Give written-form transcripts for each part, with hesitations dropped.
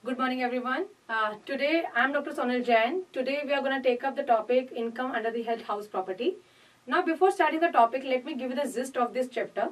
Good morning, everyone. Today, I'm Dr. Sonal Jain. Today, we are going to take up the topic income under the head house property. Now, before starting the topic, let me give you the gist of this chapter.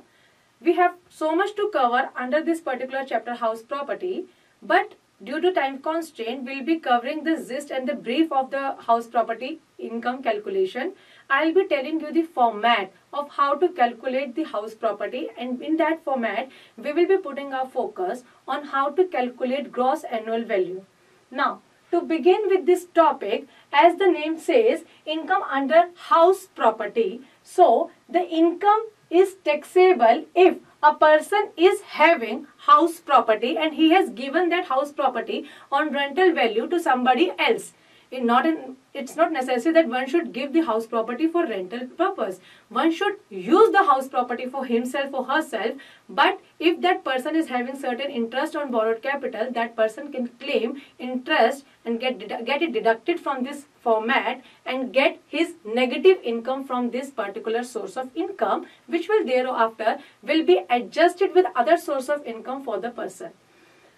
We have so much to cover under this particular chapter, house property, but due to time constraint, we'll be covering the gist and the brief of the house property income calculation. I'll be telling you the format of how to calculate the house property, and in that format, we will be putting our focus on how to calculate gross annual value. Now, to begin with this topic, as the name says, income under house property. So, the income is taxable if a person is having house property and he has given that house property on rental value to somebody else. It's not necessary that one should give the house property for rental purpose. One should use the house property for himself or herself, but if that person is having certain interest on borrowed capital, that person can claim interest and get it deducted from this format and get his negative income from this particular source of income, which will thereafter will be adjusted with other source of income for the person.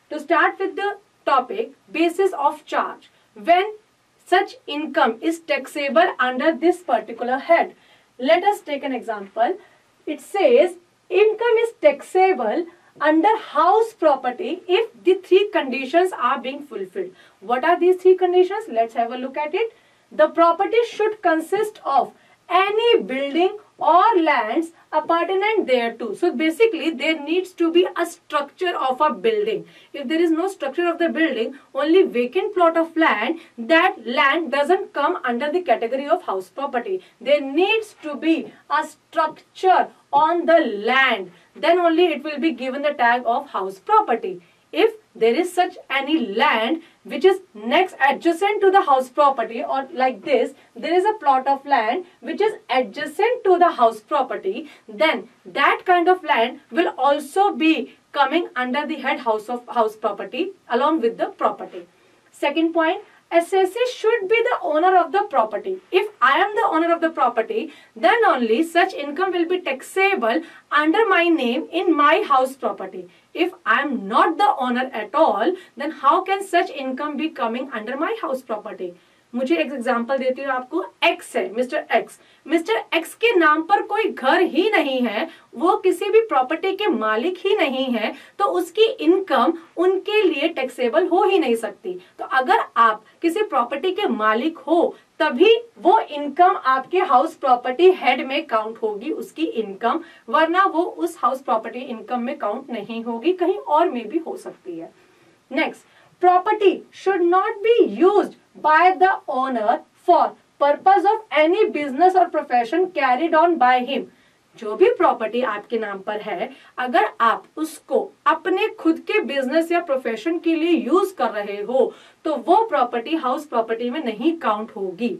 To start with the topic, basis of charge. When such income is taxable under this particular head. Let us take an example. It says income is taxable under house property if the three conditions are being fulfilled. What are these three conditions? Let's have a look at it. The property should consist of any building or lands appertinent thereto. So basically there needs to be a structure of a building. If there is no structure of the building, only vacant plot of land, that land doesn't come under the category of house property. There needs to be a structure on the land. Then only it will be given the tag of house property. If there is such any land which is next adjacent to the house property, or like this, there is a plot of land which is adjacent to the house property, then that kind of land will also be coming under the head house property along with the property. Second point, assessee should be the owner of the property. If I am the owner of the property, then only such income will be taxable under my name in my house property. If I am not the owner at all, then how can such income be coming under my house property? मुझे एक example देती हूँ आपको. X है, mister x के नाम पर कोई घर ही नहीं है, वो किसी भी प्रॉपर्टी के मालिक ही नहीं है, तो उसकी इनकम उनके लिए टैक्सेबल हो ही नहीं सकती. तो अगर आप किसी प्रॉपर्टी के मालिक हो, तभी वो इनकम आपके हाउस प्रॉपर्टी हेड में काउंट होगी, उसकी इनकम, वरना वो उस हाउस प्रॉपर्टी इनकम में काउंट नहीं होगी, कहीं और में भी हो सकती है. Next, property should not be used by the owner for purpose of any business or profession carried on by him. जो भी प्रॉपर्टी आपके नाम पर है, अगर आप उसको अपने खुद के बिजनेस या प्रोफेशन के लिए यूज कर रहे हो, तो वो प्रॉपर्टी हाउस प्रॉपर्टी में नहीं काउंट होगी.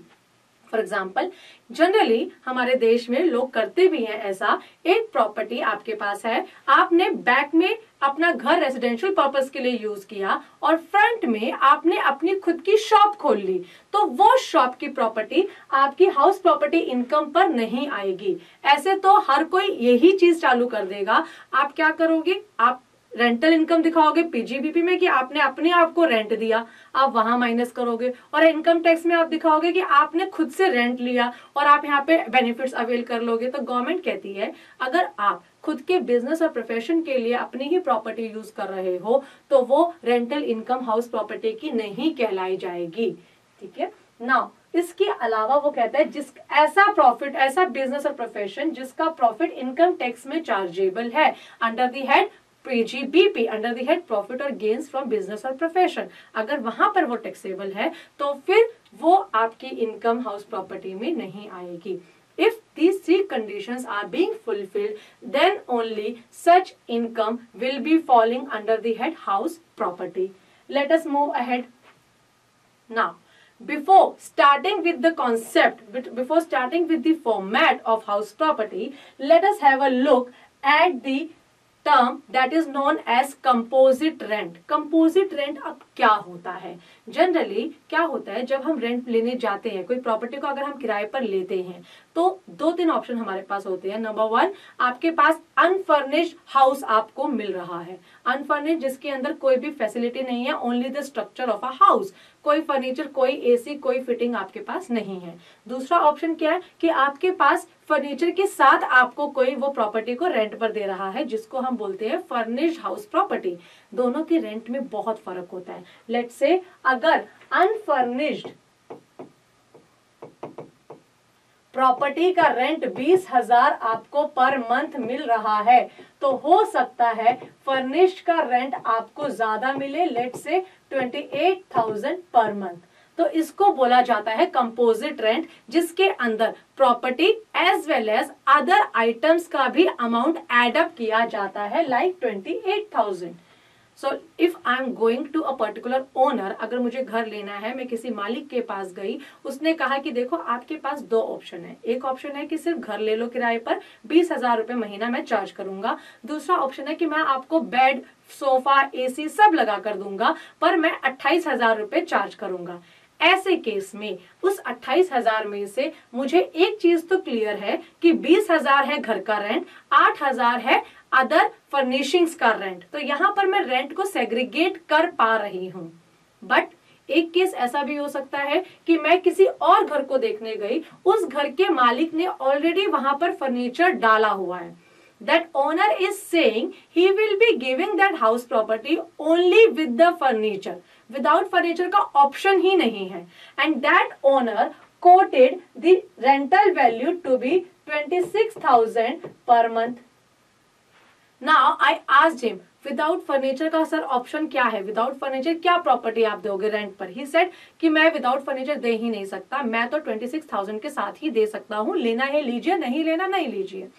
फॉर एग्जाम्पल, जनरली हमारे देश में लोग करते भी हैं ऐसा. एक प्रॉपर्टी आपके पास है, आपने बैक में अपना घर रेजिडेंशियल पर्पस के लिए यूज किया और फ्रंट में आपने अपनी खुद की शॉप खोल ली, तो वो शॉप की प्रॉपर्टी आपकी हाउस प्रॉपर्टी इनकम पर नहीं आएगी. ऐसे तो हर कोई यही चीज चालू कर देगा. आप क्या करोगे? आप रेंटल इनकम दिखाओगे पीजीबीपी में कि आपने अपने आप को रेंट दिया, आप वहां माइनस करोगे, और इनकम टैक्स में आप दिखाओगे कि आपने खुद से रेंट लिया और आप यहाँ पे बेनिफिट्स अवेल कर लोगे. तो गवर्नमेंट कहती है अगर आप खुद के बिजनेस और प्रोफेशन के लिए अपनी ही प्रॉपर्टी यूज कर रहे हो, तो वो रेंटल इनकम हाउस प्रॉपर्टी की नहीं कहलाई जाएगी. ठीक है. नाउ इसके अलावा वो कहता है जिस ऐसा प्रॉफिट, ऐसा बिजनेस और प्रोफेशन जिसका प्रॉफिट इनकम टैक्स में चार्जेबल है under the head PGBP, under the head profit और गेन्स फ्रॉम बिजनेस और प्रोफेशन, अगर वहां पर वो टैक्सेबल है, तो फिर वो आपकी इनकम हाउस प्रॉपर्टी में नहीं आएगी. If these three conditions are being fulfilled, then only such income will be falling under the head house property. Let us move ahead. Now, before starting with the concept, before starting with the format of house property, let us have a look at the term that is known as composite rent. Composite rent अब क्या होता है? Generally क्या होता है, जब हम rent लेने जाते हैं, कोई प्रॉपर्टी को अगर हम किराए पर लेते हैं, तो 2-3 ऑप्शन हमारे पास होते हैं। नंबर 1, आपके पास अनफर्निश्ड हाउस आपको मिल रहा है, अनफर्निश्ड जिसके अंदर कोई भी फैसिलिटी नहीं है, only the structure of a house, कोई फर्नीचर, कोई एसी, कोई फिटिंग आपके पास नहीं है। दूसरा ऑप्शन क्या है कि आपके पास फर्नीचर के साथ आपको कोई वो प्रॉपर्टी को रेंट पर दे रहा है, जिसको हम बोलते हैं फर्निश्ड हाउस प्रॉपर्टी। दोनों के रेंट में बहुत फर्क होता है। लेट्स से अगर अनफर्निश्ड प्रॉपर्टी का रेंट 20,000 आपको पर मंथ मिल रहा है, तो हो सकता है फर्निश्ड का रेंट आपको ज्यादा मिले, लेट्स से 28,000 पर मंथ। तो इसको बोला जाता है कंपोजिट रेंट, जिसके अंदर property as well as other items का भी अमाउंट एड अप किया जाता है, like 28,000। So if I am going to a particular owner, अगर मुझे घर लेना है, मैं किसी मालिक के पास गई, उसने कहा कि देखो आपके पास 2 ऑप्शन है। एक ऑप्शन है कि सिर्फ घर ले लो किराए पर, 20,000 रुपए महीना मैं चार्ज करूंगा। दूसरा ऑप्शन है कि मैं आपको बेड, सोफा, एसी सब लगा कर दूंगा, पर मैं 28,000 रुपए चार्ज करूंगा। ऐसे केस में उस 28,000 में से मुझे एक चीज तो क्लियर है कि 20,000 है घर का रेंट, 8,000 है अदर फर्निशिंग्स का रेंट। तो यहां पर मैं रेंट को सेग्रीगेट कर पा रही हूं। बट एक केस ऐसा भी हो सकता है कि मैं किसी और घर को देखने गई, उस घर के मालिक ने ऑलरेडी वहां पर फर्नीचर डाला हुआ है। That owner is saying he will be giving that house property only with the furniture. Without furniture का option ही नहीं है. And that owner quoted the rental value to be 26,000 per month. Now I asked him, without furniture का sir option क्या है, without furniture क्या property आप दोगे rent पर? ही सेड कि मैं विदाउट फर्नीचर दे ही नहीं सकता, मैं तो 26,000 के साथ ही दे सकता हूँ, लेना है लीजिए, नहीं लेना नहीं लीजिए।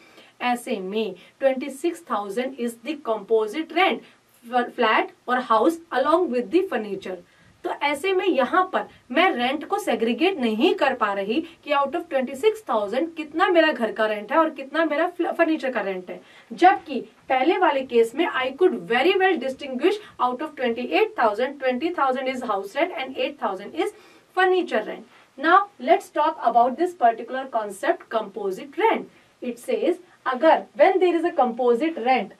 ऐसे में 26,000 is the composite rent flat और house along with the furniture. तो ऐसे में यहाँ पर मैं रेंट को सेग्रीगेट नहीं कर पा रही कि आउट ऑफ 26,000 कितना मेरा घर का रेंट है और कितना मेरा फर्नीचर का रेंट है, जबकि पहले वाले केस में I could very well distinguish out of 28,000, 20,000 is house rent and 8,000 is furniture rent. Now let's talk about this particular concept composite rent. It says अगर when there is a composite rent,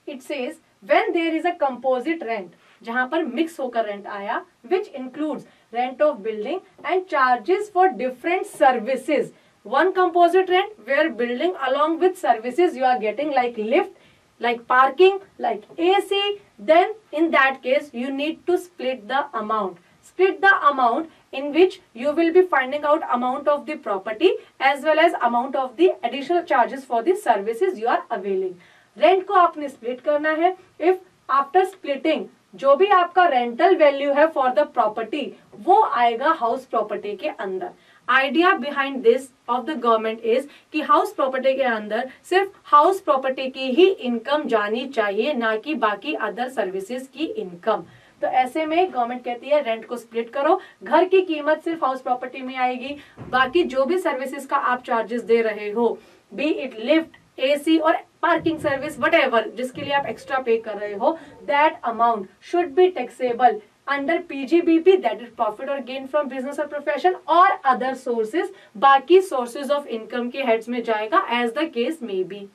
it says when there is a composite rent, जहां पर mix होकर rent आया, which includes rent of building and charges for different services. One composite rent where building along with services you are getting like lift, like parking, like AC, then in that case you need to split the amount. Split the amount in which you will be finding out amount of the property as well as amount of the additional charges for the services you are availing. Rent को आपने split करना है. If after splitting जो भी आपका rental value है for the property वो आएगा house property के अंदर. Idea behind this of the government is कि हाउस प्रॉपर्टी के अंदर सिर्फ हाउस प्रॉपर्टी की ही इनकम जानी चाहिए, ना कि बाकी अदर सर्विसेज की इनकम। तो ऐसे में गवर्नमेंट कहती है रेंट को स्प्लिट करो, घर की कीमत सिर्फ हाउस प्रॉपर्टी में आएगी, बाकी जो भी सर्विसेज का आप चार्जेस दे रहे हो, बी इट लिफ्ट, एसी और पार्किंग सर्विस व्हाटएवर जिसके लिए आप एक्स्ट्रा पे कर रहे हो, that amount should be taxable under PGBP, that is profit और गेन फ्रॉम बिजनेस और प्रोफेशन और अदर सोर्सेज, बाकी सोर्सेज ऑफ इनकम के हेड्स में जाएगा as the case may be.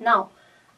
Now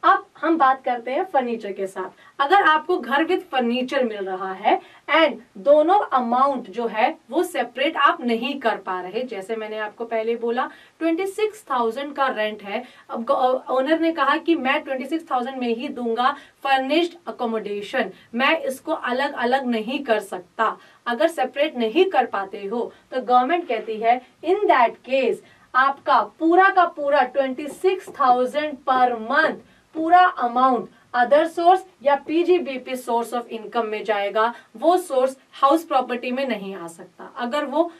अब हम बात करते हैं फर्नीचर के साथ। अगर आपको घर विद फर्नीचर मिल रहा है एंड दोनों अमाउंट जो है वो सेपरेट आप नहीं कर पा रहे, जैसे मैंने आपको पहले बोला 26,000 का रेंट है, अब ओनर ने कहा कि मैं 26,000 में ही दूंगा फर्निश्ड अकोमोडेशन, मैं इसको अलग अलग नहीं कर सकता। अगर सेपरेट नहीं कर पाते हो तो गवर्नमेंट कहती है इन दैट केस आपका पूरा का पूरा 26,000 पर मंथ पूरा अमाउंट अदर सोर्स या पीजीबीपी सोर्स ऑफ इनकम में जाएगा, वो सोर्स हाउस प्रॉपर्टी में नहीं आ सकता अगर वो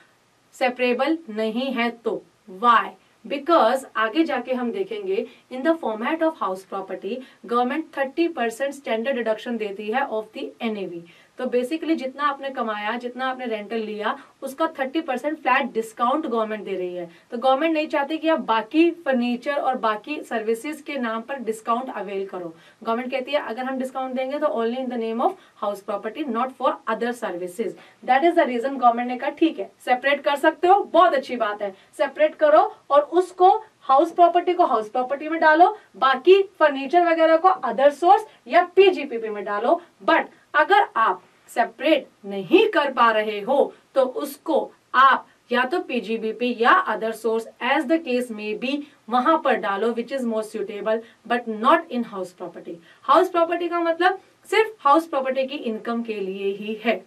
सेपरेबल नहीं है तो। वाई? बिकॉज आगे जाके हम देखेंगे in the format of house property government 30% standard deduction देती है ऑफ द एनएवी। तो बेसिकली जितना आपने कमाया, जितना आपने रेंटल लिया, उसका 30% फ्लैट डिस्काउंट गवर्नमेंट दे रही है। तो गवर्नमेंट नहीं चाहती कि आप बाकी फर्नीचर और बाकी सर्विसेज के नाम पर डिस्काउंट अवेल करो। गवर्नमेंट कहती है अगर हम डिस्काउंट देंगे तो only in the name of house property, not for other services. That is the reason government ने कहा ठीक है सेपरेट कर सकते हो, बहुत अच्छी बात है, सेपरेट करो और उसको हाउस प्रॉपर्टी को हाउस प्रॉपर्टी में डालो, बाकी फर्नीचर वगैरह को अदर सोर्स या पीजीपीपी में डालो। बट अगर आप सेपरेट नहीं कर पा रहे हो तो उसको आप या तो पीजीबीपी या other source as the case may be वहां पर डालो, which is more suitable, but not in house property. House property का मतलब सिर्फ हाउस प्रॉपर्टी की इनकम के लिए ही है।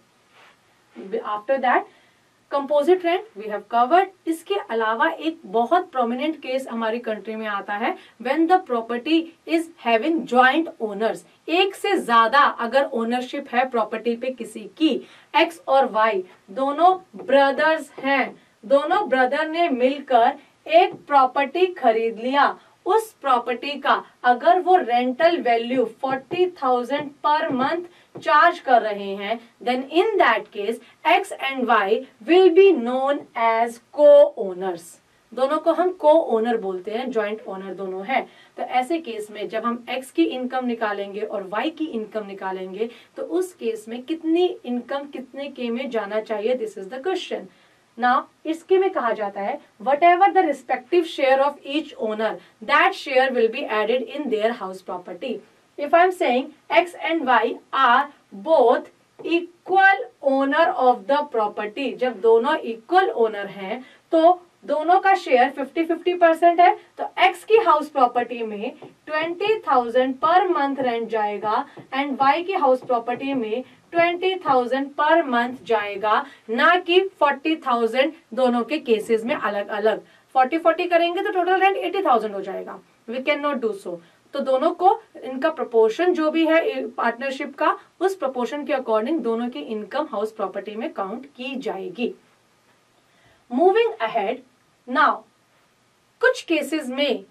After that composite rent we have covered. इसके अलावा एक बहुत प्रोमिनेंट केस हमारी कंट्री में आता है when the property is having joint owners. एक से ज्यादा अगर ओनरशिप है प्रॉपर्टी पे किसी की, एक्स और वाई दोनों ब्रदर्स हैं, दोनों ब्रदर ने मिलकर एक प्रॉपर्टी खरीद लिया, उस प्रॉपर्टी का अगर वो rental value 40,000 per month charge कर रहे हैं, then in that case X and Y will be known as co owners. दोनों को हम को ओनर बोलते हैं, ज्वाइंट ओनर दोनों हैं। तो ऐसे केस में जब हम एक्स की इनकम निकालेंगे और वाई की इनकम निकालेंगे तो उस केस में कितनी इनकम कितने के में जाना चाहिए, this is the question. Now इसके में कहा जाता है whatever the respective share of each owner, that share will be added in their house property. If I am saying X and Y are both equal owner of the property, जब दोनों equal owner हैं तो दोनों का share 50-50% है, तो X की house property में 20,000 पर मंथ रेंट जाएगा एंड Y की हाउस प्रॉपर्टी में 20,000 पर मंथ जाएगा, ना कि 40,000 दोनों के केसेस में अलग अलग। 40-40 करेंगे तो टोटल रेंट 80,000 हो जाएगा। We can not do so. तो दोनों को इनका प्रोपोर्शन जो भी है पार्टनरशिप का, उस प्रोपोर्शन के अकॉर्डिंग दोनों की इनकम हाउस प्रॉपर्टी में काउंट की जाएगी। मूविंग अहेड नाउ, कुछ केसेस में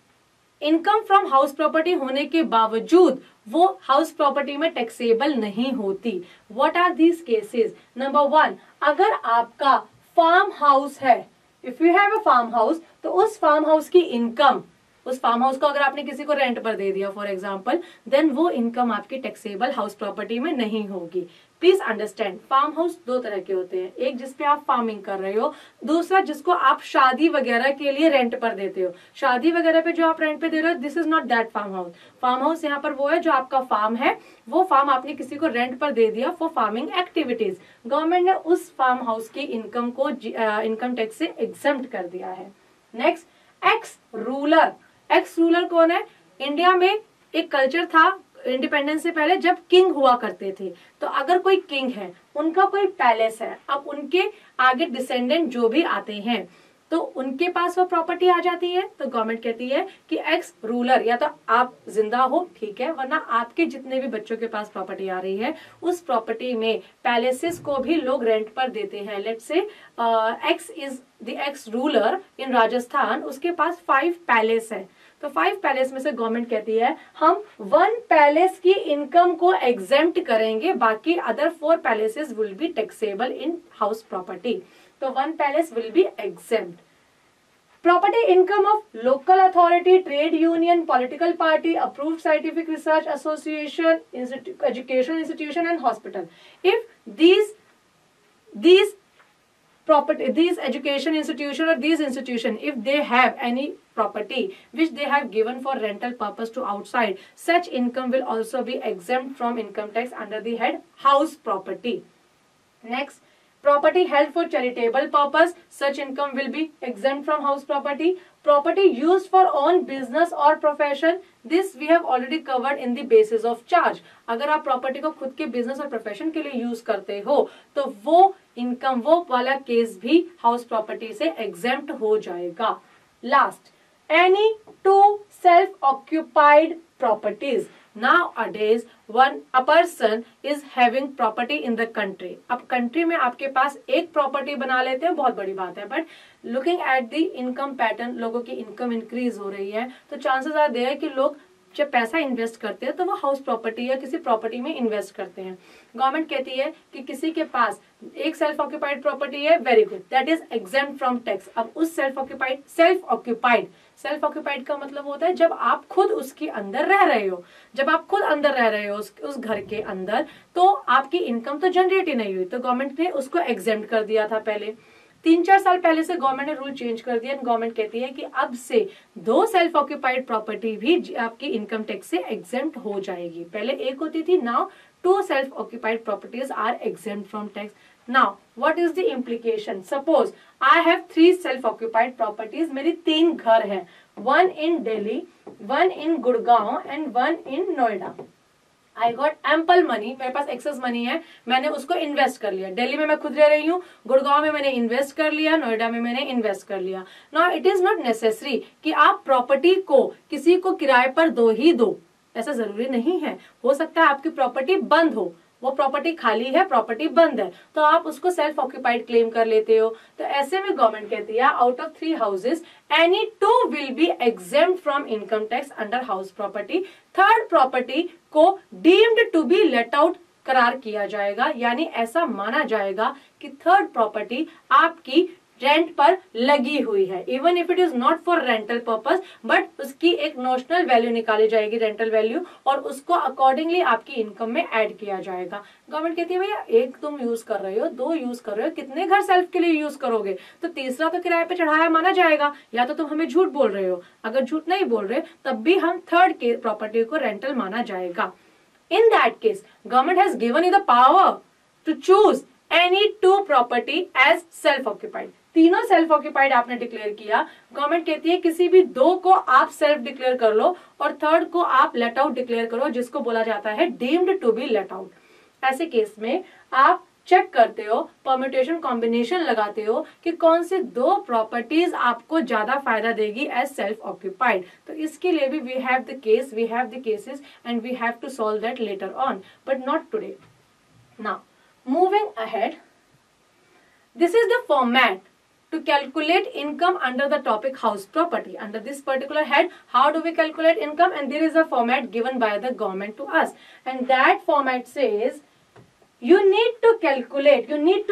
इनकम फ्रॉम हाउस प्रॉपर्टी होने के बावजूद वो हाउस प्रॉपर्टी में टैक्सेबल नहीं होती। What are these cases? Number 1, अगर आपका फार्म हाउस है, if you have a farm house, तो उस फार्म हाउस की इनकम, उस फार्म हाउस को अगर आपने किसी को रेंट पर दे दिया फॉर एग्जांपल, देन वो इनकम आपकी टैक्सेबल हाउस प्रॉपर्टी में नहीं होगी। प्लीज अंडरस्टैंड, फार्म हाउस दो तरह के होते हैं, एक जिसपे आप फार्मिंग कर रहे हो, दूसरा जिसको आप शादी वगैरह के लिए रेंट पर देते हो। शादी वगैरह पे जो आप रेंट पे दे रहे हो, this is not that farm house. Farm house यहाँ पर वो है जो आपका फार्म है, वो फार्म आपने किसी को रेंट पर दे दिया फॉर फार्मिंग एक्टिविटीज। गवर्नमेंट ने उस फार्म हाउस की इनकम को इनकम टैक्स से एग्जम्प्ट कर दिया है। Next, x ruler. X ruler कौन है? इंडिया में एक कल्चर था इंडिपेंडेंस से पहले जब किंग हुआ करते थे, तो अगर कोई किंग है, उनका कोई पैलेस है, अब उनके आगे डिसेंडेंट जो भी आते हैं तो उनके पास वो प्रॉपर्टी आ जाती है, तो गवर्नमेंट कहती है कि एक्स रूलर, या तो आप जिंदा हो ठीक है, वरना आपके जितने भी बच्चों के पास प्रॉपर्टी आ रही है उस प्रॉपर्टी में पैलेसेस को भी लोग रेंट पर देते हैं। Let's say x is the x ruler in Rajasthan, उसके पास 5 पैलेस है, तो 5 पैलेस में से गवर्नमेंट कहती है हम 1 पैलेस की इनकम को एग्जेम्प्ट करेंगे, बाकी other 4 palaces will be taxable in house property. तो 1 palace will be exempt. Property income of local authority, trade union, political party, approved scientific research association, education institution and hospital. If these property, these education institution or these institution, if they have any property which they have given for rental purpose to outside, such income will also be exempt from income tax under the head house property. Next, property held for charitable purpose, such income will be exempt from house property. Property used for own business or profession, this we have already covered in the basis of charge. अगर आप property को खुद के business और profession के लिए use करते हो तो वो इनकम, वो वाला केस भी हाउस प्रॉपर्टी से एग्जेम्प्ट हो जाएगा। Last, any 2 self-occupied properties. Nowadays, a person is having property in the country. अब कंट्री में आपके पास एक प्रॉपर्टी बना लेते हैं, बहुत बड़ी बात है, but looking at the income pattern, लोगों की इनकम इंक्रीज हो रही है, तो चांसेस आर देयर कि लोग जब पैसा इन्वेस्ट करते हैं तो वो हाउस प्रॉपर्टी या किसी प्रॉपर्टी में इन्वेस्ट करते हैं। गवर्नमेंट कहती है कि किसी के पास एक सेल्फ ऑक्यूपाइड प्रॉपर्टी है, very good, that is exempt from tax. अब उस सेल्फ ऑक्यूपाइड का मतलब होता है जब आप खुद उसके अंदर रह रहे हो, जब आप खुद अंदर रह रहे हो उस घर के अंदर, तो आपकी इनकम तो जनरेट ही नहीं हुई, तो गवर्नमेंट ने उसको एग्जेम्प्ट कर दिया था। पहले 3-4 साल पहले से गवर्नमेंट ने रूल चेंज कर दिया। गवर्नमेंट कहती है कि अब से 2 सेल्फ ऑक्यूपाइड प्रॉपर्टी भी आपकी इनकम टैक्स से एग्जेम्प्ट हो जाएगी। पहले एक होती थी, now 2 self occupied properties are exempt from tax. Now what is the implication? Suppose I have 3 self occupied properties, मेरी 3 घर हैं, 1 in Delhi, 1 in Gurgaon and 1 in Noida. I got ample money, मेरे पास एक्सेस मनी है, मैंने उसको इन्वेस्ट कर लिया। दिल्ली में मैं खुद रह रही हूँ, गुड़गांव में मैंने इन्वेस्ट कर लिया, नोएडा में मैंने इन्वेस्ट कर लिया। Now it is not necessary कि आप प्रॉपर्टी को किसी को किराए पर दो ही दो, ऐसा जरूरी नहीं है। हो सकता है आपकी प्रॉपर्टी बंद हो, वो प्रॉपर्टी खाली है, प्रॉपर्टी बंद है, तो आप उसको सेल्फ ऑक्यूपाइड क्लेम कर लेते हो। तो ऐसे में गवर्नमेंट कहती है out of 3 houses any 2 will be exempt from income tax under house property. Third property को deemed to be let out करार किया जाएगा, यानी ऐसा माना जाएगा कि थर्ड प्रॉपर्टी आपकी रेंट पर लगी हुई है, even if it is not for rental purpose, but उसकी एक नोशनल वैल्यू निकाली जाएगी, रेंटल वैल्यू, और उसको अकॉर्डिंगली आपकी इनकम में ऐड किया जाएगा। गवर्नमेंट कहती है भैया एक तुम यूज कर रहे हो, 2 यूज कर रहे हो, कितने घर सेल्फ के लिए यूज करोगे? तो तीसरा तो किराए पे चढ़ाया माना जाएगा, या तो तुम हमें झूठ बोल रहे हो। अगर झूठ नहीं बोल रहे तब भी हम थर्ड के प्रॉपर्टी को रेंटल माना जाएगा। In that case government has given you the power to choose any 2 property as self occupied. तीनों सेल्फ ऑक्यूपाइड आपने डिक्लेयर किया, गवर्नमेंट कहती है किसी भी 2 को आप सेल्फ डिक्लेयर कर लो और थर्ड को आप लेट आउट डिक्लेयर करो, जिसको बोला जाता है deemed to be let out. ऐसे केस में आप चेक करते हो, परम्यूटेशन कॉम्बिनेशन लगाते हो कि कौन से 2 प्रॉपर्टीज आपको ज्यादा फायदा देगी एज सेल्फ ऑक्यूपाइड। तो इसके लिए भी we have the cases and we have to solve that later on, but not today. Now moving ahead, this is the format to calculate income under the topic house property. Under this particular head, how do we calculate income? And there is a format given by the government to us, and that format says you need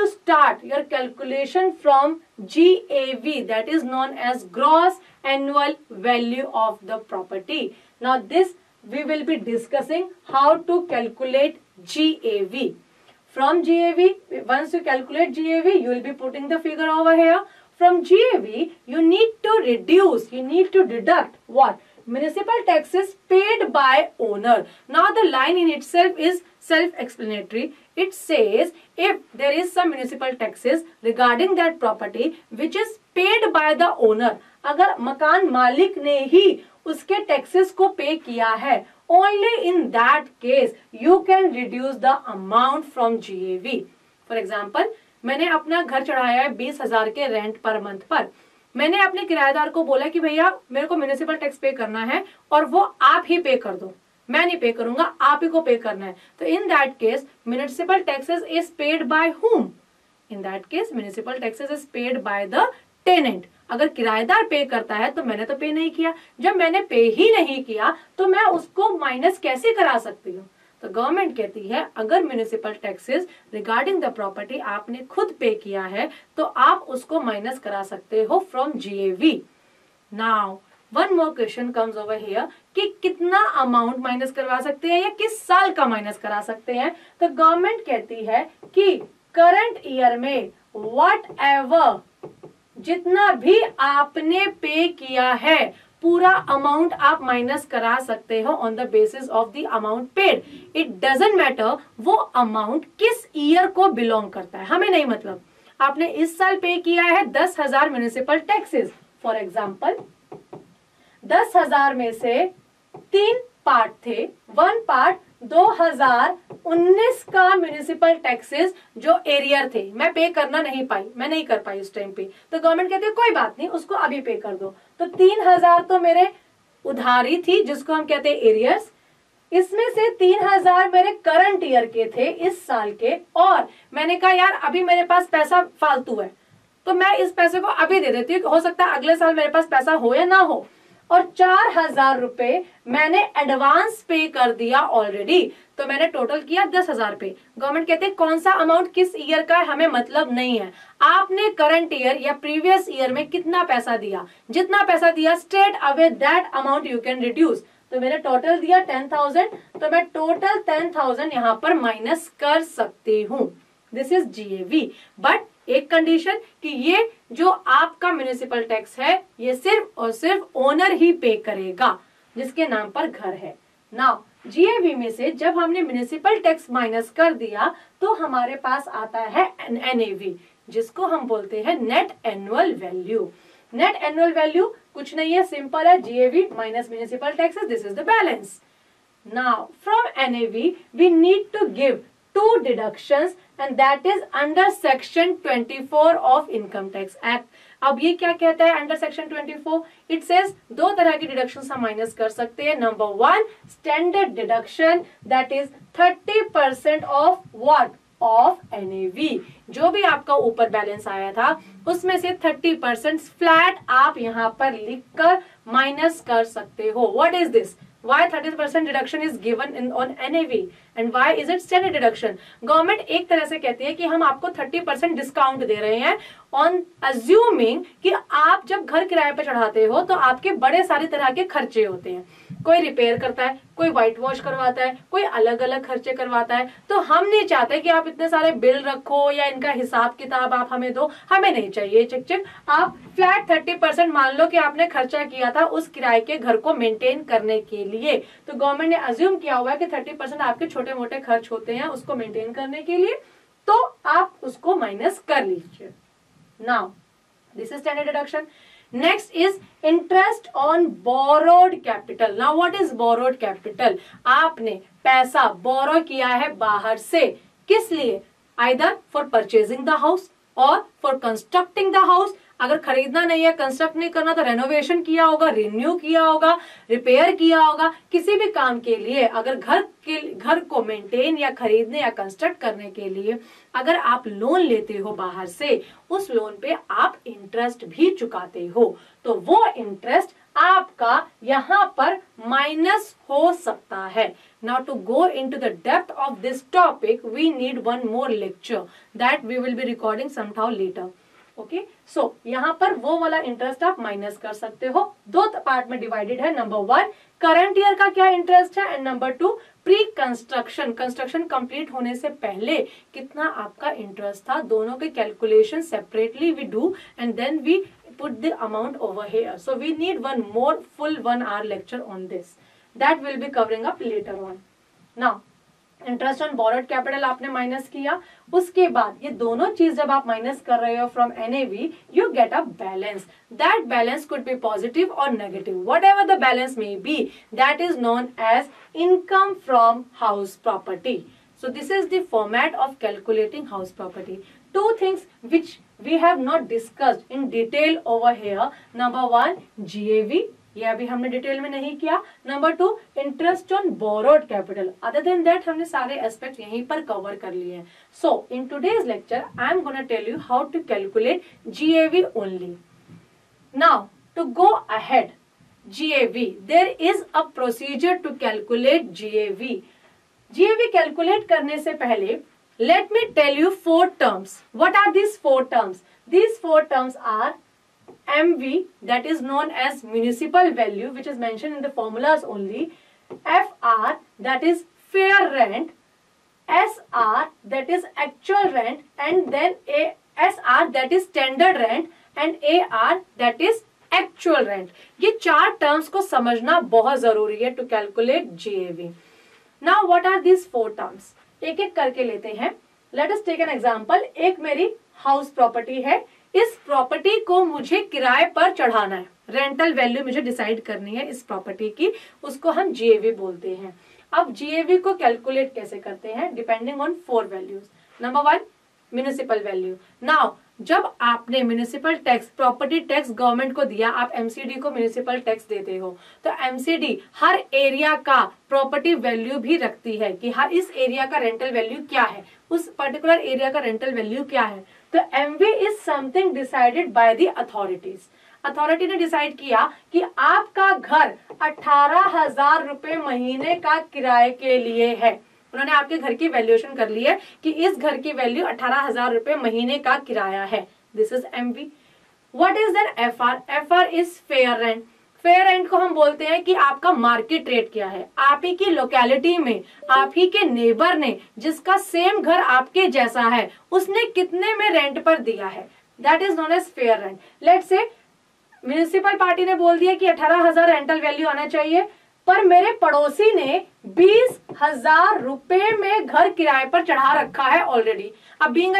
to start your calculation from GAV, that is known as gross annual value of the property. Now this we will be discussing how to calculate GAV. From GAV, once you calculate GAV, you will be putting the figure over here. From GAV, you need to deduct what? Municipal taxes paid by owner. Now the line in itself is self-explanatory. It says if there is some municipal taxes regarding that property which is paid by the owner, अगर मकान मालिक ने ही उसके taxes को पे किया है, only in that case you can reduce the amount from GAV. For example, मैंने अपना घर चढ़ाया है 20,000 के रेंट पर मंथ पर। मैंने अपने किराएदार को बोला कि भैया मेरे को म्युनिसिपल टैक्स पे करना है और वो आप ही पे कर दो, मैं नहीं पे करूंगा, आप ही को पे करना है। तो in that case municipal taxes is paid by whom? In that case municipal taxes is paid by the tenant. अगर किराएदार पे करता है तो मैंने तो पे नहीं किया, जब मैंने पे ही नहीं किया तो मैं उसको माइनस कैसे करा सकती हूँ? तो गवर्नमेंट कहती है अगर municipal taxes regarding the property आपने खुद पे किया है तो आप उसको माइनस करा सकते हो from GAV। Now one more question comes over here कि कितना अमाउंट माइनस करवा सकते हैं या किस साल का माइनस करा सकते हैं? तो गवर्नमेंट कहती है कि करंट ईयर में वट एवर जितना भी आपने पे किया है पूरा अमाउंट आप माइनस करा सकते हो on the basis of the amount paid. It doesn't matter वो अमाउंट किस ईयर को बिलोंग करता है, हमें नहीं मतलब। आपने इस साल पे किया है 10,000 म्युनिसिपल टैक्सेस, फॉर एग्जाम्पल 10,000 में से 3 पार्ट थे। 1 पार्ट 2019 का म्युनिसिपल टैक्सेस जो एरियर थे, मैं पे करना नहीं पाई, मैं नहीं कर पाई उस टाइम पे, तो गवर्नमेंट कहती है कोई बात नहीं, उसको अभी पे कर दो। तो 3,000 तो मेरे उधारी थी जिसको हम कहते हैं एरियर्स, इसमें से 3,000 मेरे करंट ईयर के थे, इस साल के, और मैंने कहा यार अभी मेरे पास पैसा फालतू है तो मैं इस पैसे को अभी दे देती हूँ, हो सकता है अगले साल मेरे पास पैसा हो या ना हो। और 4,000 रुपए मैंने एडवांस पे कर दिया ऑलरेडी, तो मैंने टोटल किया 10,000 पे। गवर्नमेंट कहते हैं कौन सा अमाउंट किस ईयर का है हमें मतलब नहीं है, आपने करंट ईयर या प्रीवियस ईयर में कितना पैसा दिया, जितना पैसा दिया straight away that amount you can reduce. तो मैंने टोटल दिया 10,000, तो मैं टोटल 10,000 यहाँ पर माइनस कर सकती हूँ। This is GAV। बट एक कंडीशन कि ये जो आपका म्युनिसिपल टैक्स है ये सिर्फ और सिर्फ ओनर ही पे करेगा जिसके नाम पर घर है। नाउ GAV में से जब हमने म्युनिसिपल टैक्स माइनस कर दिया तो हमारे पास आता है NAV, जिसको हम बोलते हैं net annual value. Net annual value कुछ नहीं है, सिंपल है, GAV minus municipal taxes, this is the balance. Now from NAV we need to give 2 deductions and that is under section 24 of income tax act। अब ये क्या कहता है under section 24? It says 2 तरह की डिडक्शन हम minus कर सकते हैं। Number 1 standard deduction that is 30% of what, of NAV। जो भी आपका ऊपर बैलेंस आया था उसमें से 30% फ्लैट आप यहाँ पर लिखकर माइनस कर सकते हो। What is this? Why 30% deduction is given on NAV and why is it standard deduction? Government एक तरह से कहती है कि हम आपको 30% डिस्काउंट दे रहे हैं ऑन अज्यूमिंग कि आप जब घर किराए पे चढ़ाते हो तो आपके बड़े सारे तरह के खर्चे होते हैं, कोई रिपेयर करता है, कोई व्हाइट वॉश करवाता है, कोई अलग अलग खर्चे करवाता है। तो हम नहीं चाहते कि आप इतने सारे बिल रखो या इनका हिसाब किताब आप हमें दो, हमें नहीं चाहिए चिक चिक। आप फ्लैट 30% मान लो कि आपने खर्चा किया था उस किराए के घर को मेंटेन करने के लिए, तो गवर्नमेंट ने अज्यूम किया हुआ है कि 30% आपके छोटे मोटे खर्च होते हैं उसको मेंटेन करने के लिए, तो आप उसको माइनस कर लीजिए। Now this is standard deduction. Next is interest on borrowed capital. Now what is borrowed capital? आपने पैसा borrow किया है बाहर से, किस लिए? Either for purchasing the house or for constructing the house। अगर खरीदना नहीं है, कंस्ट्रक्ट नहीं करना, तो रेनोवेशन किया होगा, रिन्यू किया होगा, रिपेयर किया होगा, किसी भी काम के लिए। अगर घर को मेंटेन या खरीदने या कंस्ट्रक्ट करने के लिए अगर आप लोन लेते हो बाहर से, उस लोन पे आप इंटरेस्ट भी चुकाते हो, तो वो इंटरेस्ट आपका यहाँ पर माइनस हो सकता है। Now to go into the depth of this topic, we need one more lecture that we will be recording somehow later. Okay so यहाँ पर वो वाला इंटरेस्ट आप माइनस कर सकते हो। 2 पार्ट में डिवाइडेड है। नंबर 1 करंट ईयर का क्या इंटरेस्ट है and number 2 pre construction, construction complete होने से पहले कितना आपका इंटरेस्ट था। दोनों के calculation separately we do and then we put the amount over here. So we need one more full 1 hour lecture on this that will be covering up later on. Now interest on borrowed capital आपने minus किया, उसके बाद ये दोनों चीज जब आप minus कर रहे हो from NAV you get a balance. That balance could be positive और negative, whatever the balance may be, that is known as income from house property. So this is the format of calculating house property. 2 things which we have not discussed in detail over here. Number 1 GAV, ये अभी हमने detail में नहीं किया। Number 2 interest on borrowed capital. Other than that हमने सारे aspect यहीं पर कवर कर लिए हैं। So in today's lecture I am gonna tell you how to calculate GAV only. Now to go ahead GAV, there is a procedure to calculate GAV। GAV calculate करने से पहले let me tell you 4 terms. What are these 4 terms? These 4 terms are MV, that is known as municipal value, which is mentioned in the formulas only. FR, that is fair rent. SR, that is actual rent, and then SR, that is standard rent, and AR, that is actual rent. ये 4 terms को समझना बहुत जरूरी है to calculate GAV. Now what are these 4 terms? एक एक करके लेते हैं। Let us take an example. एक मेरी हाउस प्रॉपर्टी है, इस प्रॉपर्टी को मुझे किराए पर चढ़ाना है, रेंटल वैल्यू मुझे डिसाइड करनी है इस प्रॉपर्टी की, उसको हम GAV बोलते हैं। अब GAV को कैलकुलेट कैसे करते हैं? Depending on 4 values. Number 1 municipal value. Now जब आपने municipal tax, property tax government को दिया, आप MCD को म्युनिसिपल टैक्स देते हो, तो MCD हर एरिया का प्रॉपर्टी वैल्यू भी रखती है कि हर इस एरिया का रेंटल वैल्यू क्या है, उस पर्टिकुलर एरिया का रेंटल वैल्यू क्या है। तो MV is something decided by the authorities. Authority ने डिसाइड किया कि आपका घर 18,000 रुपए महीने का किराए के लिए है। उन्होंने आपके घर की वैल्यूएशन कर ली है कि इस घर की वैल्यू 18,000 रुपए महीने का किराया है। This is MV। What is then FR? FR is fair rent. Fair rent को हम बोलते हैं कि आपका मार्केट रेट क्या है, आप ही की लोकेलिटी में, आप ही के नेबर ने जिसका सेम घर आपके जैसा है उसने कितने में रेंट पर दिया है, that is known as fair rent. Let's say municipal party ने बोल दिया कि 18,000 रेंटल वैल्यू आना चाहिए, पर मेरे पड़ोसी ने 20,000 रुपए में घर किराए पर चढ़ा रखा है ऑलरेडी। अब बीइंग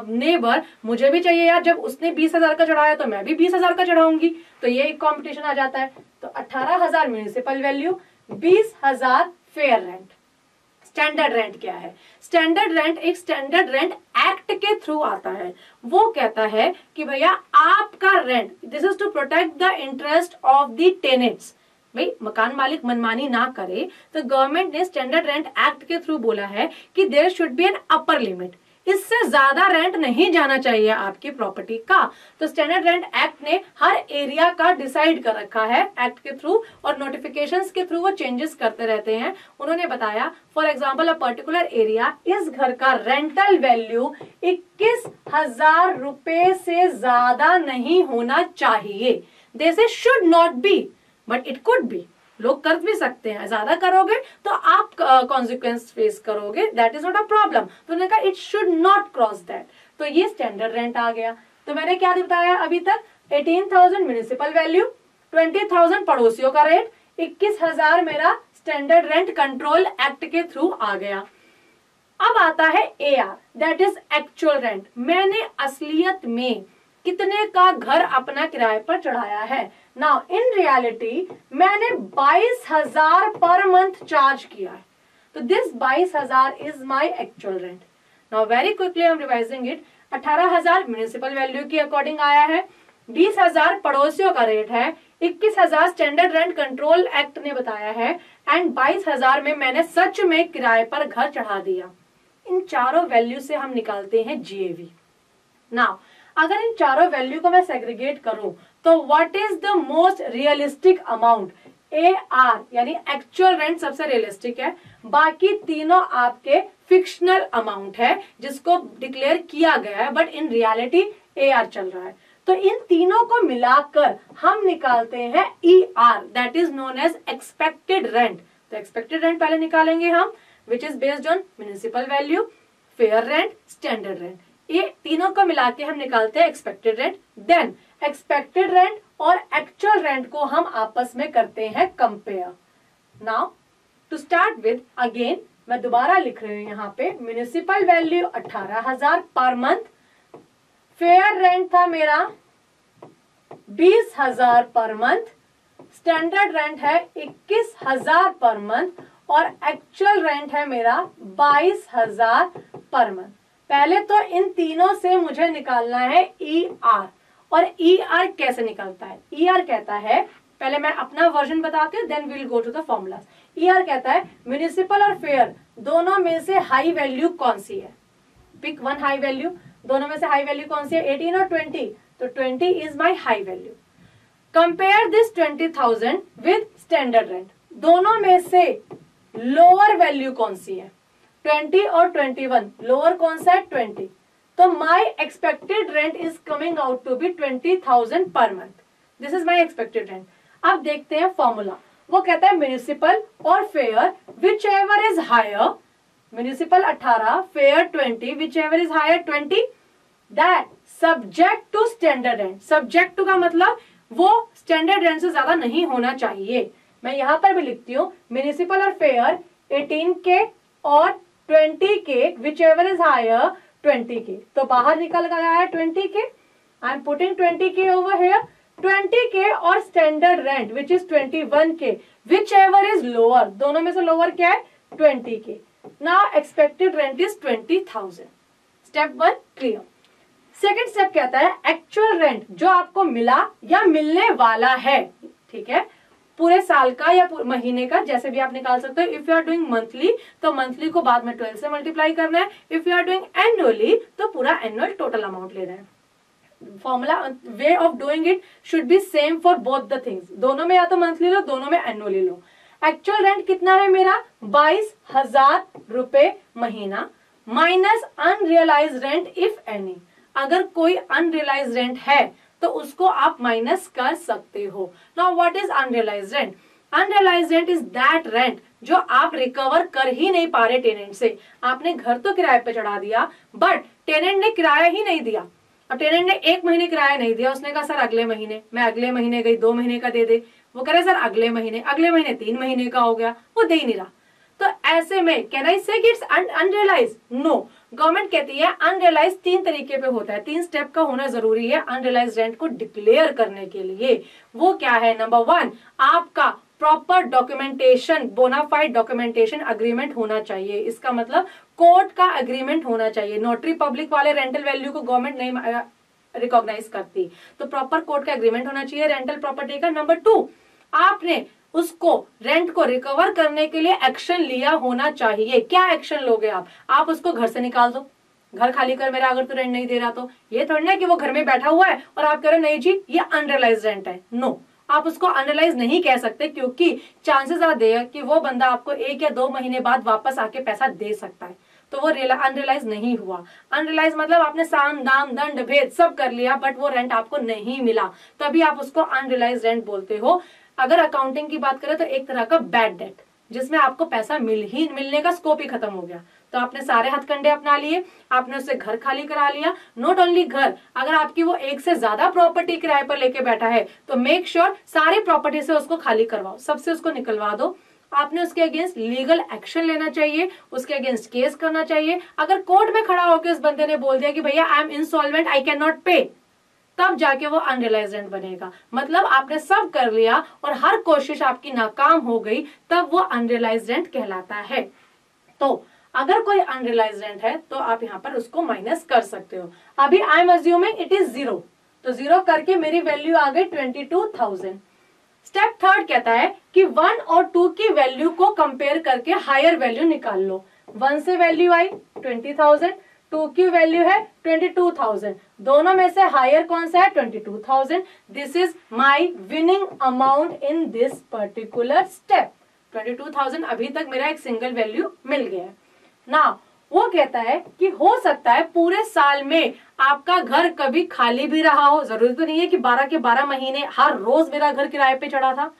नेबर मुझे भी चाहिए यार, जब उसने 20,000 का चढ़ाया तो मैं भी 20,000 का चढ़ाऊंगी, तो ये एक कॉम्पिटिशन आ जाता है। तो 18,000 municipal value, 20,000 fair rent. Standard rent क्या है? स्टैंडर्ड रेंट एक स्टैंडर्ड रेंट एक्ट के थ्रू आता है। वो कहता है कि भैया आपका rent, this is to protect the interest of the tenants, भाई मकान मालिक मनमानी ना करे, तो गवर्नमेंट ने स्टैंडर्ड रेंट एक्ट के थ्रू बोला है कि there should be an upper limit, इससे ज्यादा रेंट नहीं जाना चाहिए आपकी प्रॉपर्टी का। तो स्टैंडर्ड रेंट एक्ट ने हर एरिया का डिसाइड कर रखा है एक्ट के थ्रू, और नोटिफिकेशंस के थ्रू वो चेंजेस करते रहते हैं। उन्होंने बताया for example a particular area, इस घर का रेंटल वैल्यू 21,000 रुपए से ज्यादा नहीं होना चाहिए। This should not be, but it could be, लोग कर भी सकते हैं, ज्यादा करोगे तो आप कॉन्सिक्वेंस फेस करोगे, that is not a problem. तो उन्होंने कहा it should not cross that. तो ये स्टैंडर्ड रेंट आ गया। तो मैंने क्या बताया अभी तक, 18,000 म्युनिसिपल वैल्यू, 20,000 पड़ोसियों का रेट, 21,000 मेरा स्टैंडर्ड रेंट कंट्रोल एक्ट के थ्रू आ गया। अब आता है AR, that is actual rent. मैंने असलियत में कितने का घर अपना किराए पर चढ़ाया है। नाउ इन रियलिटी मैंने 22,000 पर मंथ चार्ज किया है, तो this 22,000 is my actual rent. Now very quickly I am revising it. 18,000 municipal value के अकॉर्डिंग आया है, 20,000 पड़ोसियों का रेट है, 21,000 स्टैंडर्ड रेंट कंट्रोल एक्ट ने बताया है, एंड 22,000 में मैंने सच में किराए पर घर चढ़ा दिया। इन चारों वैल्यू से हम निकालते हैं GAV। नाउ अगर इन चारों वैल्यू को मैं सेग्रीगेट करूं तो what is the most realistic amount? AR यानी एक्चुअल रेंट सबसे रियलिस्टिक है, बाकी तीनों आपके फिक्शनल अमाउंट है जिसको डिक्लेयर किया गया है, बट इन रियलिटी AR चल रहा है। तो इन तीनों को मिलाकर हम निकालते हैं ER, that is known as expected rent. तो एक्सपेक्टेड रेंट पहले निकालेंगे हम, which is based on municipal value, fair rent, standard rent. ये तीनों को मिला के हम निकालते हैं expected rent. Then expected rent और एक्चुअल रेंट को हम आपस में करते हैं compare. Now to start with, again मैं दोबारा लिख रही हूं यहाँ पे, municipal value 18,000 per month, fair rent था मेरा 20,000 पर मंथ, स्टैंडर्ड रेंट है 21,000 पर मंथ, और एक्चुअल रेंट है मेरा 22,000 पर मंथ। पहले तो इन तीनों से मुझे निकालना है ER, और ER कैसे निकलता है? ER कहता है, पहले मैं अपना वर्जन बताती हूँ, then will go to the formulas. ER कहता है म्युनिसिपल और फेयर दोनों में से हाई वैल्यू कौन सी है, पिक वन हाई वैल्यू। दोनों में से हाई वैल्यू कौन सी है? 18 और 20, तो 20 is my high value. Compare this 20,000 with standard rent, दोनों में से लोअर वैल्यू कौन सी है? 20 और 21, लोअर कौन सा है? 20। तो my expected rent is coming out to be 20,000 per month. This is my expected rent. अब देखते हैं फॉर्मूला। वो कहता है म्युनिसिपल और fair whichever is higher, municipal 18, fair 20, whichever is higher 20, that subject to standard rent. Subject to का मतलब वो स्टैंडर्ड रेंट से ज्यादा नहीं होना चाहिए। मैं यहां पर भी लिखती हूँ म्युनिसिपल और फेयर 18 के और 20 के, विच एवर इज हायर 20 के। तो बाहर निकल गया है 20 के, आई एम पुटिंग 20 के ओवर हियर, 20 के और स्टैंडर्ड रेंट विच इज 21 के, विच एवर इज लोअर, दोनों में से लोअर क्या है? 20 के। Now expected rent is 20,000। Step 1 clear. Second step कहता है एक्चुअल रेंट जो आपको मिला या मिलने वाला है, ठीक है, पूरे साल का या महीने का, जैसे भी आप निकाल सकते हो। If you are doing monthly तो मंथली को बाद में 12 से मल्टीप्लाई करना है, if you are doing annually तो पूरा एनुअल टोटल अमाउंट लेना है। Formula way of doing it should be same for both the things. दोनों में या तो मंथली लो, दोनों में एनुअली लो। एक्चुअल रेंट कितना है मेरा 22,000 रुपए महीना minus unrealise rent if any. अगर कोई अनरियलाइज रेंट है तो उसको आप माइनस कर सकते हो। Now what is unrealise rent? Unrealise rent is that rent जो आप रिकवर कर ही नहीं पा रहे टेनेंट से। आपने घर तो किराए पे चढ़ा दिया बट टेनेंट ने किराया ही नहीं दिया। अब टेनेंट ने 1 महीने किराया नहीं दिया, उसने कहा सर अगले महीने। मैं अगले महीने गई 2 महीने का दे दे, वो कह रहे सर अगले महीने 3 महीने का हो गया, वो दे ही नहीं रहा। तो ऐसे में कैन आई से इट्स अनरियलाइज? नो। गवर्नमेंट कहती है अनरियलाइज 3 तरीके पे होता है, 3 स्टेप का होना जरूरी है अनरियलाइज रेंट को डिक्लेयर करने के लिए। वो क्या है? नंबर 1, आपका proper documentation, bona fide documentation agreement होना चाहिए। इसका मतलब कोर्ट का अग्रीमेंट होना चाहिए। नोटरी पब्लिक वाले रेंटल वैल्यू को गवर्नमेंट नहीं रिकॉग्नाइज करती, तो प्रॉपर कोर्ट का एग्रीमेंट होना चाहिए रेंटल प्रॉपर्टी का। नंबर 2, आपने उसको रेंट को रिकवर करने के लिए एक्शन लिया होना चाहिए। क्या एक्शन लोगे आप उसको घर से निकाल दो, घर खाली कर मेरा, अगर तो रेंट नहीं दे रहा तो। ये थोड़ी ना कि वो घर में बैठा हुआ है और आप कह रहे नहीं जी ये अनरियलाइज रेंट है। नो, आप उसको अनरियलाइज नहीं कह सकते क्योंकि चांसेस आर देयर कि वो बंदा आपको 1 या 2 महीने बाद वापस आके पैसा दे सकता है, तो वो अनरियलाइज नहीं हुआ। अनरियलाइज मतलब आपने साम दाम दंड भेद सब कर लिया बट वो रेंट आपको नहीं मिला, तभी आप उसको अनरियलाइज रेंट बोलते हो। अगर अकाउंटिंग की बात करें तो एक तरह का बैड डेट, जिसमें आपको पैसा मिलने का स्कोप ही खत्म हो गया। तो आपने सारे हथकंडे अपना लिए, आपने उससे घर खाली करा लिया। नॉट ओनली घर, अगर आपकी वो 1 से ज्यादा प्रॉपर्टी किराए पर लेके बैठा है तो मेक श्योर सारी प्रॉपर्टी से उसको खाली करवाओ, सबसे उसको निकलवा दो। आपने उसके अगेंस्ट लीगल एक्शन लेना चाहिए, उसके अगेंस्ट केस करना चाहिए। अगर कोर्ट में खड़ा होकर उस बंदे ने बोल दिया कि भैया I am insolvent, I can not पे, तब जाके वो अनरियलाइज रेंट बनेगा। मतलब आपने सब कर लिया और हर कोशिश आपकी नाकाम हो गई, तब वो अनरियलाइज रेंट कहलाता है। तो अगर कोई अनरियलाइज रेंट है तो आप यहाँ पर उसको माइनस कर सकते हो। अभी आई एम अज्यूमिंग इट इज 0, तो 0 करके मेरी वैल्यू आ गई 22,000। स्टेप 3 कहता है कि 1 और 2 की वैल्यू को कंपेयर करके हायर वैल्यू निकाल लो। 1 से वैल्यू आई 20,000, 2 की वैल्यू है 22,000, दोनों में से हायर कौन सा है 22,000। This is my winning amount in this particular step. 22,000 अभी तक मेरा एक सिंगल वैल्यू मिल गया है ना। वो कहता है कि हो सकता है पूरे साल में आपका घर कभी खाली भी रहा हो, जरूरी तो नहीं है कि 12 के 12 महीने हर रोज मेरा घर किराए पे चढ़ा था।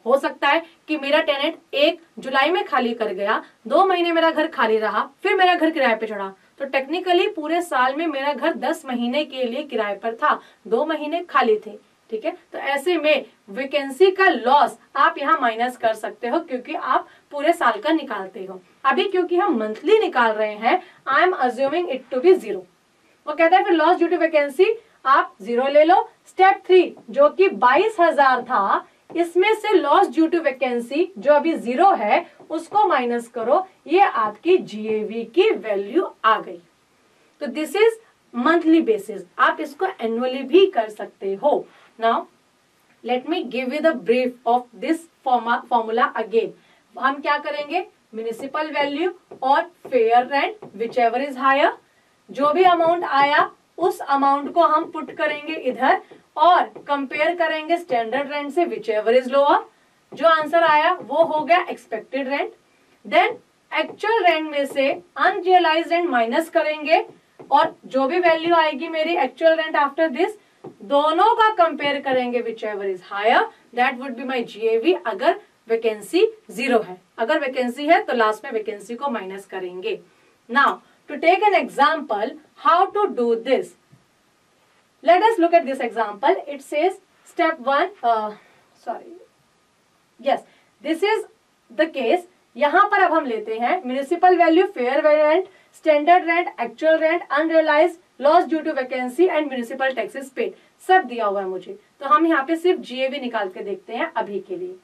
हो सकता है कि मेरा टेनेंट 1 जुलाई में खाली कर गया, 2 महीने मेरा घर खाली रहा, फिर मेरा घर किराए पे चढ़ा, तो टेक्निकली पूरे साल में मेरा घर 10 महीने के लिए किराए पर था, 2 महीने खाली थे। ठीक है, तो ऐसे में वैकेंसी का लॉस आप यहाँ माइनस कर सकते हो क्योंकि आप पूरे साल का निकालते हो। अभी क्योंकि हम मंथली निकाल रहे हैं, I am assuming it to be 0। वो कहता है फिर लॉस ड्यू टू वैकेंसी आप 0 ले लो। स्टेप 3 जो कि 22,000 था, इसमें से लॉस ड्यू टू वैकेंसी जो अभी 0 है उसको माइनस करो, ये आपकी जीएवी की वैल्यू आ गई। तो दिस इज मंथली बेसिस, आप इसको एनुअली भी कर सकते हो। Now let me give you the brief of this formula again. हम क्या करेंगे, म्युनिसिपल वैल्यू और fair rent whichever is higher, जो भी अमाउंट आया उस अमाउंट को हम पुट करेंगे इधर और कंपेयर करेंगे स्टैंडर्ड रेंट से विच एवर इज लोअर। जो आंसर आया वो हो गया expected rent. Then actual rent में से अनरियलाइज्ड रेंट माइनस करेंगे और जो भी वैल्यू आएगी मेरी एक्चुअल रेंट आफ्टर दिस, दोनों का कंपेयर करेंगे whichever is higher, that would be my GAV. अगर वैकेंसी 0 है, अगर वैकेंसी है तो लास्ट में वैकेंसी को माइनस करेंगे। Now to take an example how to do this, let us look at this example. It says step 1 yes, this is the case. यहां पर अब हम लेते हैं municipal value, fair rent, standard rent, actual rent, unrealised, loss due to vacancy and municipal taxes paid, सब दिया हुआ है मुझे। तो हम यहाँ पे सिर्फ जीएवी निकाल के देखते हैं अभी के लिए।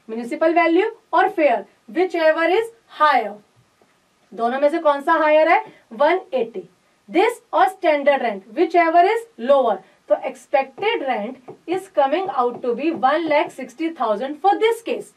म्युनिसिपल वैल्यू और fair whichever is higher, दोनों में से कौन सा हायर है 180, दिस और standard rent whichever is lower. तो expected rent is coming out to be 1,60,000 for this case.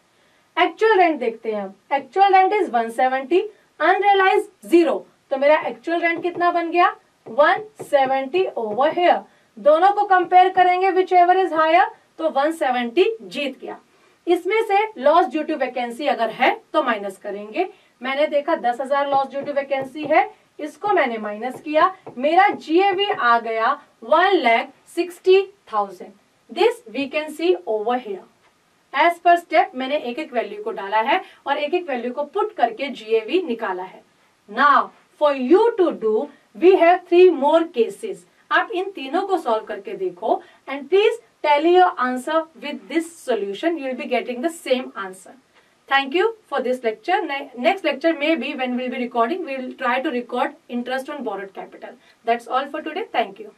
Actual rent देखते हैं, एक्चुअल रेंट इज 170, अनरियलाइज्ड 0, तो मेरा एक्चुअल रेंट कितना बन गया 170 ओवर हियर। दोनों को कंपेयर करेंगे, विच एवर इज हायर, तो 170 जीत गया। इसमें से लॉस ड्यू टू वैकेंसी अगर है तो माइनस करेंगे। मैंने देखा 10,000 लॉस ड्यू टू वैकेंसी है, इसको मैंने माइनस किया, मेरा GAV आ गया 1,60,000। This we can see over here. As per step मैंने एक एक वैल्यू को डाला है और एक एक वैल्यू को पुट करके GAV निकाला है। Now for you to do we have 3 more cases. आप इन तीनों को सॉल्व करके देखो and please tally your answer with this solution. You will be getting the same answer. Thank you for this lecture. Next lecture maybe when we will be recording, we will try to record interest on borrowed capital. That's all for today. Thank you.